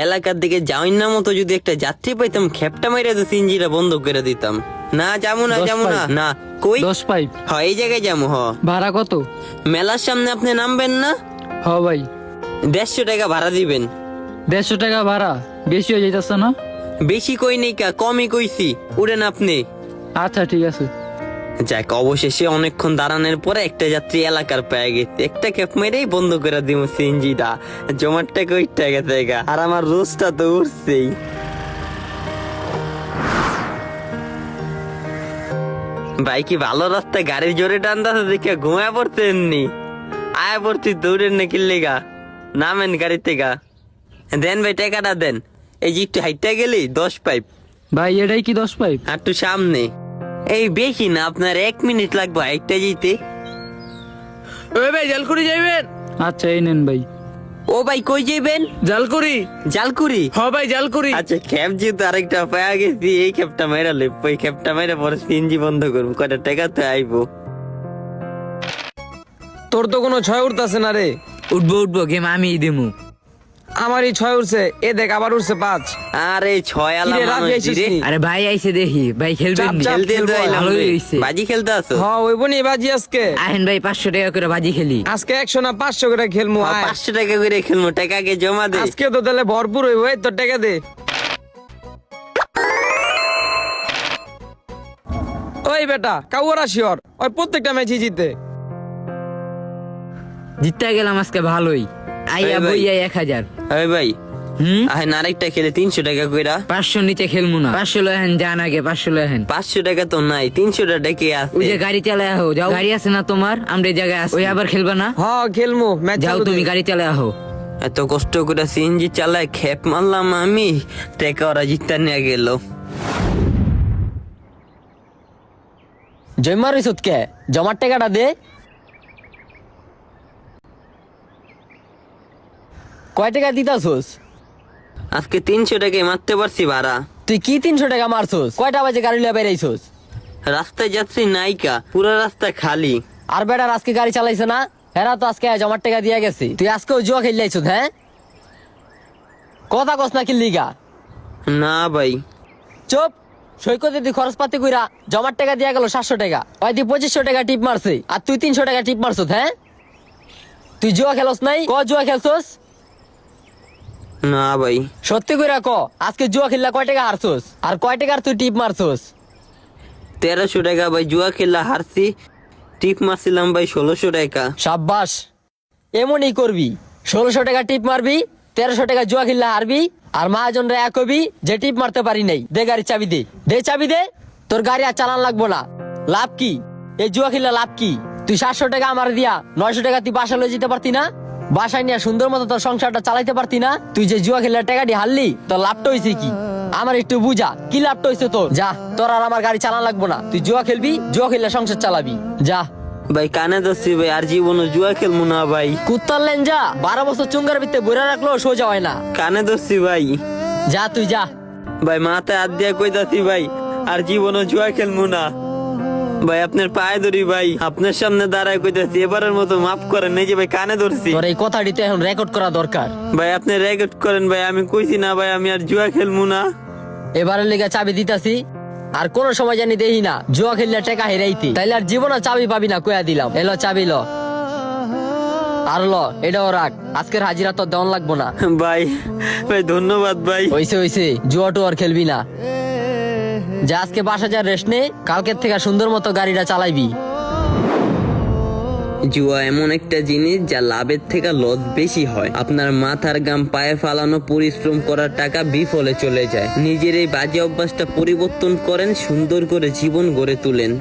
এলাকার দিকে যাওয়ার না মতো যদি একটা যাত্রী পাইতাম, খেপটা মাইরা তো সিএনজিটা বন্ধ করে দিতাম। না যাবো না, 10 যাবো না। পাইপ। না কই 10 পাইপ। এই জায়গায় যাবো। ভাড়া কত? মেলার সামনে আপনি নামবেন না? ভাই 150 টাকা ভাড়া দিবেন। 150 টাকা ভাড়া বেশি হয়ে যাইতেছে না? বেশি কই নেই কা, কমই কইছি। উড়েন আপনি। আচ্ছা ঠিক আছে। যাক, অবশেষে অনেকক্ষণ দাঁড়ানোর পরে একটা যাত্রী এলাকার পেয়ে গেছে। একটা ক্যাপ মেরেই বন্ধ করে দিব সিএনজিটা। জমার টাকা ওই টাকা থেকে, আর আমার রোজটা তো উঠছেই। ভাই কি ভালো রাস্তায় গাড়ির জোরে টানতেছে দেখে ঘুমায় পড়তেন নি? আয়া পড়ছি দৌড়েন না কিল্লেগা। নামেন গাড়ি থেকে। দেন ভাই টাকাটা দেন। এই যে একটু হাইটটা গেলি 10 পাইপ। ভাই এটাই কি 10 পাইপ? আর একটু সামনে। এই বেশি না, আপনার 1 মিনিট লাগবে হাইটটা যেতে। ওই ভাই জালকুড়ি যাইবেন? আচ্ছা এই নেন ভাই। ও ভাই কই যাইবেন? জালকুড়ি। জালকুড়ি? হ ভাই জালকুড়ি। আচ্ছা, ক্যাব যেহেতু আরেকটা পাওয়া গেছি, এই ক্যাবটা মেরা লই। ওই ক্যাবটা মেরে পরে সিএনজি বন্ধ করবো। কয়টা টাকা তো আইবো। তোর তো কোনো ছয় উঠতেছে না রে। উঠবো গেম আমি দিমু। আমারই ছয় উঠছে, এ দেখ আবার উঠছে 5। আরে ছয় আলা কিরে, রাফি মানুষ আইছিস রে। নি? আরে ভাই আইছে দেখি, ভাই খেলবেন চাপ, নি? চাপ। খেলতে তো আইলাম ভালোই রে। হইছে। বাজি খেলতে আছো? হ ওই বনি বাজি আজকে। আহেন ভাই 500 টাকা করে বাজি খেলি। আজকে 100 না 500 করে খেলমু। আয়। 500 টাকা করে খেলবো, টাকা আগে জমা দে। আজকে তো তাহলে ভরপুর হইব। এই তোর টাকা দে। ওই বেটা কাউরা শিওর ওই প্রত্যেকটা ম্যাচই জিতে। জিততে গেলাম আজকে ভালোই। আইয়া এই ভাই। বইয়া 1000। এই ভাই আহেন আরেকটা খেলে 300 টাকা কইরা। 500 নিচে খেলমু না। 500 লহেন যান আগে, 500 লহেন। 500 টাকা তো নাই, 300 টাকা কে আছে? ওই যে গাড়ি চালায় আহো, যাও। গাড়ি আছে না তোমার? আমরা এই জায়গায় আছি। ওই আবার খেলবা না? হ খেলমু ম্যাচ যাও চালু তুমি দে। গাড়ি চালায় আহো। এত কষ্ট করে সিএনজি চালায় খেপ মারলাম আমি, টাকা ওরা জিততে নিয়ে গেল। জয়মার কে জমার টাকাটা দে। কয় টাকা দিতাছোস? আজকে 300 টাকায় মারতে পারছি ভাড়া। তুই কি 300 টাকা মারছোস? কয়টা বাজে গাড়ি লিয়ে বেরাইছোস? রাস্তায় যাত্রী নাইকা, পুরো রাস্তা খালি। আর বেটার আজকে গাড়ি চালাইছে না, হেরা তো আজকে জমার টাকা দিয়া গেছে। তুই আজকেও জুয়া খেলাইছোস? হ্যাঁ, কথা কস না কিল্লিগা? না ভাই। চুপ। সৈকতে তুই খরচ পাতি কইরা জমার টাকা দিয়া গেল 700 টাকা। ওই তুই 2500 টাকা টিপ মারছে, আর তুই 300 টাকা টিপ মারছোস। হ্যাঁ, তুই জুয়া খেলস নাই? ক জুয়া খেলছোস? না ভাই। সত্যি কইরা ক, আজকে জুয়া খেললা কয় টাকা হারছোস, আর কয় টাকার তুই টিপ মারছোস? 1300 টাকা ভাই জুয়া খেলা হারছি। টিপ মারছিলাম ভাই 1600 টাকা। সাব্বাস, এমনই করবি। 1600 টাকা টিপ মারবি, 1300 টাকা জুয়া খেললা হারবি, আর মহাজনরা এক হবি যে টিপ মারতে পারি নাই। দে গাড়ি চাবি দে। দে চাবি দে। তোর গাড়ি আর চালান লাগবো না। লাভ কি এই জুয়া খেললা? লাভ কি? তুই 700 টাকা আমার দিয়া 900 টাকা তুই বাসা লয়ে যেতে পারতি না? বাসায় নিয়ে সুন্দর মতো তোর সংসারটা চালাইতে পারতি না? তুই যে জুয়া খেলার টাকাটি হারলি, তোর লাভটা হয়েছে কি? আমার একটু বুঝা, কি লাভটা হয়েছে তোর? যা, তোর আর আমার গাড়ি চালান লাগবো না। তুই জুয়া খেলবি, জুয়া খেললে সংসার চালাবি। যা। ভাই কানে ধরছি ভাই, আর জীবনে জুয়া খেলবো না ভাই। কুত্তার লেন যা। 12 বছর চুঙ্গার ভিতরে বইরা রাখলো সোজা হয় না। কানে ধরছি ভাই। যা তুই যা। ভাই মাথায় হাত দিয়া কইতাছি ভাই, আর জীবনে জুয়া খেলবো না ভাই। আপনার পায়ে ধরি ভাই, আপনার সামনে দাঁড়ায় কইতাছি, এবারের মতো মাফ করেন। এই যে ভাই কানে ধরছি তোর এই কথাটি তো এখন রেকর্ড করা দরকার। ভাই, আপনি রেকর্ড করেন ভাই। আমি কইছি না ভাই আমি আর জুয়া খেলবো না। এবারের লিগা চাবি দিতাছি, আর কোন সময় জানি দেহি না জুয়া খেললে টাকা হেরাইতে, তাইলে আর জীবনে চাবি পাবি না। কইয়া দিলাম। এলো চাবি ল। আর ল, এটাও রাখ। আজকের হাজিরা তো দেওয়ান লাগবো না। ভাই ভাই ধন্যবাদ ভাই। হইছে জুয়া টু আর খেলবি না। যা, আজকে বাসা যা রেস্ট নে, কালকের থেকে সুন্দর মতো গাড়িটা চালাইবি। জুয়া এমন একটা জিনিস যা লাভের থেকে লস বেশি হয়। আপনার মাথার গাম পায়ে ফালানো পরিশ্রম করার টাকা বিফলে চলে যায়। নিজের এই বাজে অভ্যাসটা পরিবর্তন করেন, সুন্দর করে জীবন গড়ে তুলেন।